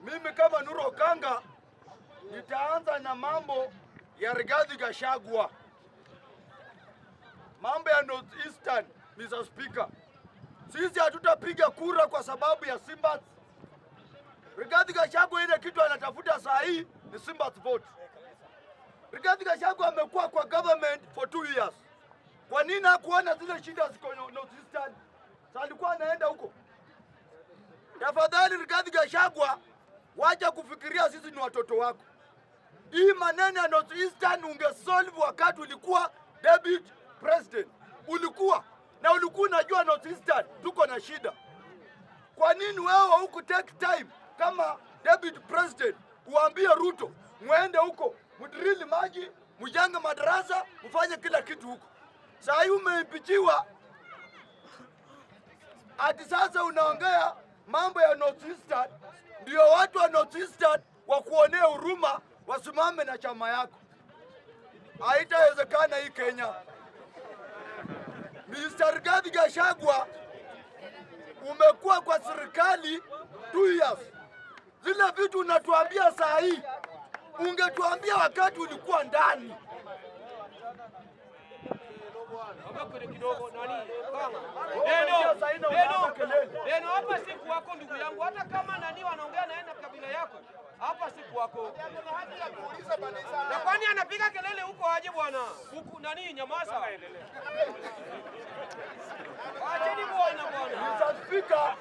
Mimi kama Nuru Okanga nitaanza na mambo ya Rigathi Gachagua. Mambo ya North Eastern, Mr. Speaker. Sisi hatutapiga kura kwa sababu ya Simba. Rigathi Gachagua ile kitu anatafuta saa hii ni Simba vote. Rigathi Gachagua amekuwa kwa government for 2 years. Kwa nini hakuona zile shida ziko North Eastern? Sasa alikuwa anaenda huko. Tafadhali Rigathi Gachagua, wacha kufikiria sisi ni watoto wako. Hii maneno ya North Eastern ungesolve wakati ulikuwa deputy president. Ulikuwa unajua North Eastern tuko na shida. Kwa nini wewe huku take time kama deputy president uambie Ruto muende huko mdrili maji, mjanga madarasa, mfanye kila kitu huko? Sasa hii umeipichiwa hadi sasa unaongea mambo ya North Eastern, ndio watu wa North Eastern wakuonea huruma wasimame na chama yako. Haitawezekana hii Kenya. Mr. Rigathi Gachagua, umekuwa kwa serikali 2 years. Zile vitu unatuambia saa hii ungetuambia wakati ulikuwa ndani. Neno hapa siku wako ndugu yangu, hata kama nani wanaongea na kabila yako, hapa siku wako. Na kwani anapiga kelele huko aje bwana? Huku nani nyamaza. Acheni bwana. Mr. Speaker,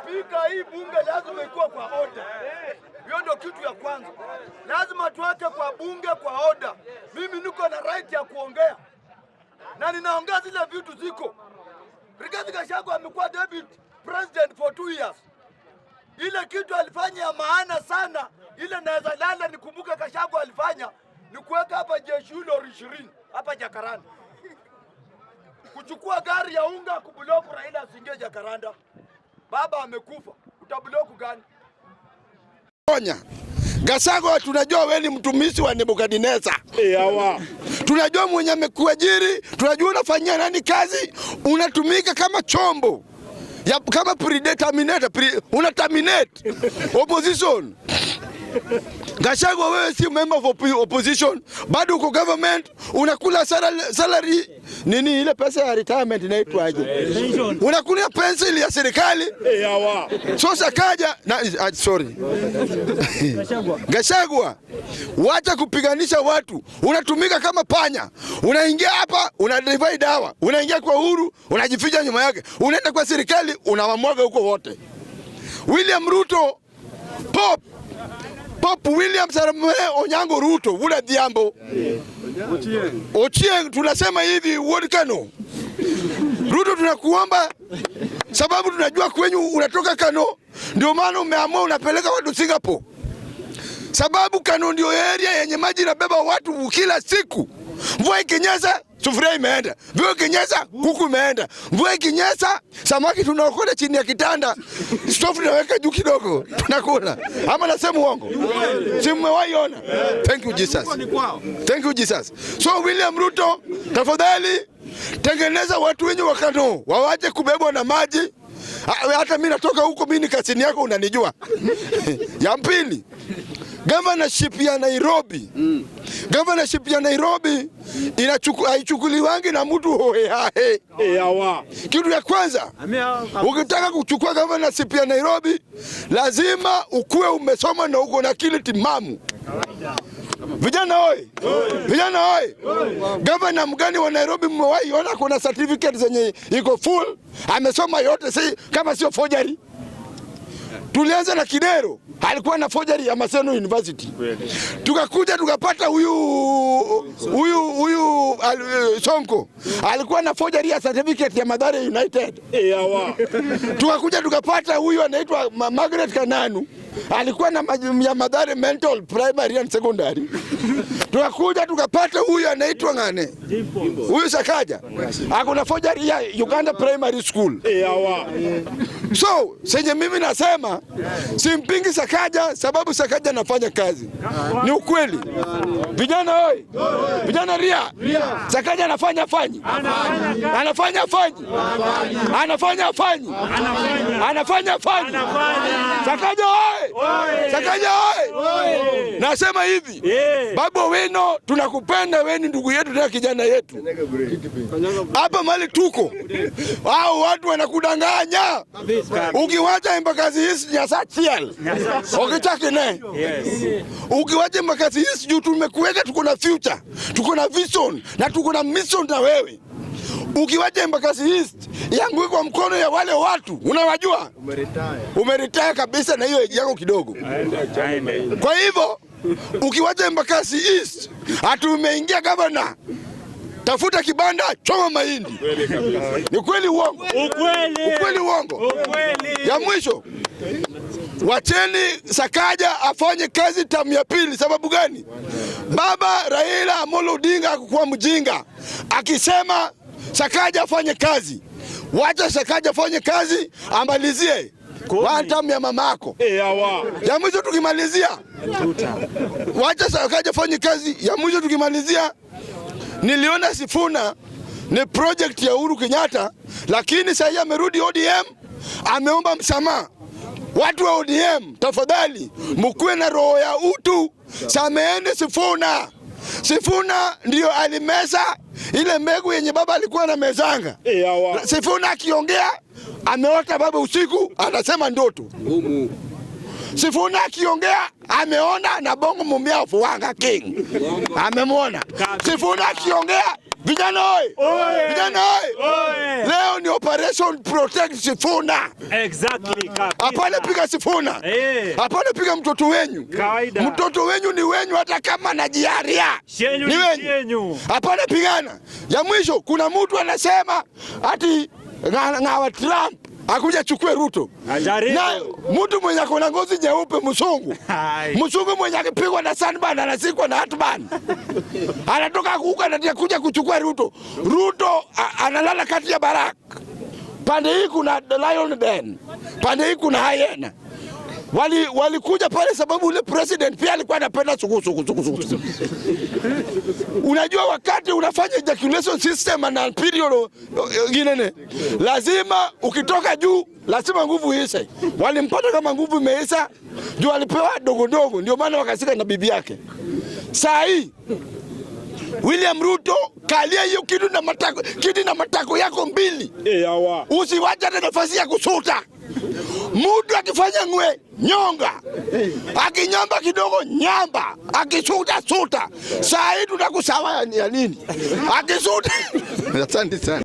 Speaker, hii bunge lazima ikuwe kwa order. Hiyo ndio kitu ya kwanza. Lazima tuweke kwa bunge kwa order. Mimi niko na right ya kuongea. Na ninaongea zile vitu ziko. Rigathi Gachagua amekuwa deputy president for 2 years. Ile kitu alifanya ya maana sana, ile naweza lala nikumbuke Gachagua alifanya ni kuweka hapa jeshi hilo 20 hapa Jakaranda. Kuchukua gari ya unga kubloku Raila asingie Jakaranda. Baba amekufa. Utabloku gani? Onya. Gachagua, tunajua wewe ni mtumishi wa Nebukadneza. Tunajua mwenye amekuajiri, tunajua unafanyia nani kazi, unatumika kama chombo. Kama predeterminator, unaterminate opposition. Gachagua, wewe si member of opposition, bado uko government, unakula salary nini ile pesa ya retirement inaitwaje? Unakula pension ya serikali. Sasa kaja na sorry. Gachagua, wacha kupiganisha watu. Unatumika kama panya. Unaingia hapa, unadivide dawa. Unaingia kwa Uhuru, unajificha nyuma yake. Unaenda kwa serikali, unawamwaga huko wote. William Ruto, Pop William Samoei Onyango Ruto, ule Diambo. Ochieng, tunasema hivi Kano. Ruto, tunakuomba sababu tunajua kwenyu unatoka Kano, ndio maana umeamua unapeleka watu Singapore. Sababu Kano ndio area yenye maji inabeba watu kila siku. Mvua ikinyesha, sufuria imeenda. Mvua ikinyesha, kuku imeenda. Mvua ikinyesha, samaki tunaokota chini ya kitanda. Stove tunaweka juu kidogo, tunakula. Ama nasema uongo? Si mmewaiona? Thank you Jesus. Thank you Jesus. So William Ruto, tafadhali tengeneza watu wenye wa Kano wawache kubebwa na maji. Hata mimi natoka huko, mimi ni kasini yako, unanijua. Ya pili, governorship ya Nairobi. Governorship ya Nairobi haichukuliwangi na mtu hohehahe. Kitu ya kwanza, ukitaka kuchukua governorship ya Nairobi, lazima ukuwe umesoma na uko na akili timamu. Vijana oi! Vijana oi! Governor mgani wa Nairobi mmewahi ona kuna certificate zenye iko full, amesoma yote, si kama sio forgery? Tulianza na Kidero, alikuwa na forgery ya Maseno University. Tukakuja tukapata huyu Sonko, alikuwa na forgery ya certificate ya Mathare United. Tukakuja tukapata huyu anaitwa Margaret Kananu, alikuwa na ya Mathare Mental Primary and Secondary. tukakuja tukapata huyu anaitwa ngane, huyu Sakaja akuna forgery ya Uganda Primary School. So senye mimi nasema simpingi Sakaja, sababu Sakaja anafanya kazi, ni ukweli. Vijana oi, vijana ria, Sakaja anafanya fanyi, anafanya fanyi, anafanya fanyi, anafanya fanyi. Sakaja oi, Sakaja oi. Nasema hivi, Babu Owino tunakupenda, wewe ni ndugu yetu na kijana yetu. Hapa mali tuko, hao watu wanakudanganya. Ukiwacha Embakasi East nyasachiel, ukichake ne. Ukiwacha Embakasi East juu tumekuweka, tuko na future, tuko na vision na tuko na mission na wewe. Ukiwacha Embakasi East yangu kwa mkono ya wale watu unawajua, umeretire kabisa na hiyo eji yako kidogo. Kwa hivyo ukiwacha Embakasi East ati umeingia gavana, tafuta kibanda, choma mahindi. Ni kweli uongo? Ukweli uongo? Ya mwisho, wacheni Sakaja afanye kazi tamu ya pili. Sababu gani? Baba Raila Amolo Odinga hakukuwa mjinga akisema Sakaja afanye kazi. Wacha Sakaja afanye kazi, amalizie tamu ya mamako. Ya mwisho tukimalizia, wacha Sakaja afanye kazi. Ya mwisho tukimalizia, niliona Sifuna ni project ya Uhuru Kenyatta, lakini sasa amerudi ODM, ameomba msamaha. Watu wa ODM, tafadhali mkuwe na roho ya utu, sameeni Sifuna. Sifuna ndio alimeza ile mbegu yenye baba alikuwa anamezanga. Sifuna akiongea ameota baba usiku, anasema ndoto. Sifuna akiongea ameona na bongo mumia of Wanga King, amemwona. Sifuna akiongea, vijana oi, vijana oi, leo ni operation protect Sifuna. Exactly. Hapana piga Sifuna, hapana piga mtoto wenyu. Mtoto wenyu ni wenyu, hata kama najiaria ni wenyu, hapana pigana. Ya mwisho, kuna mtu anasema ati ngawa Trump akuja chukue Ruto. Na mtu mwenye akona ngozi nyeupe, msungu mwenye akipigwa na sunburn anasikwa na heartburn, anatoka kuuka na kuja kuchukua Ruto. Ruto analala kati ya barak. Pande hii kuna lion den, pande hii kuna hyena. Walikuja pale sababu ule president pia alikuwa anapenda suku. Unajua wakati unafanya ejaculation system na period ginene, lazima ukitoka juu lazima nguvu ishe. Walimpata kama nguvu imeisha, juu alipewa dogo, ndio maana wakasika na bibi yake. Saa hii William Ruto, kalia hiyo kitu na matako yako mbili. Usiwacha nafasi ya kusuta. Mudu akifanya ngwe, nyonga. Akinyamba kidogo, nyamba. Akisuta, suta. Saa hii tutakusawa ya nini? Akisuta. Asante sana.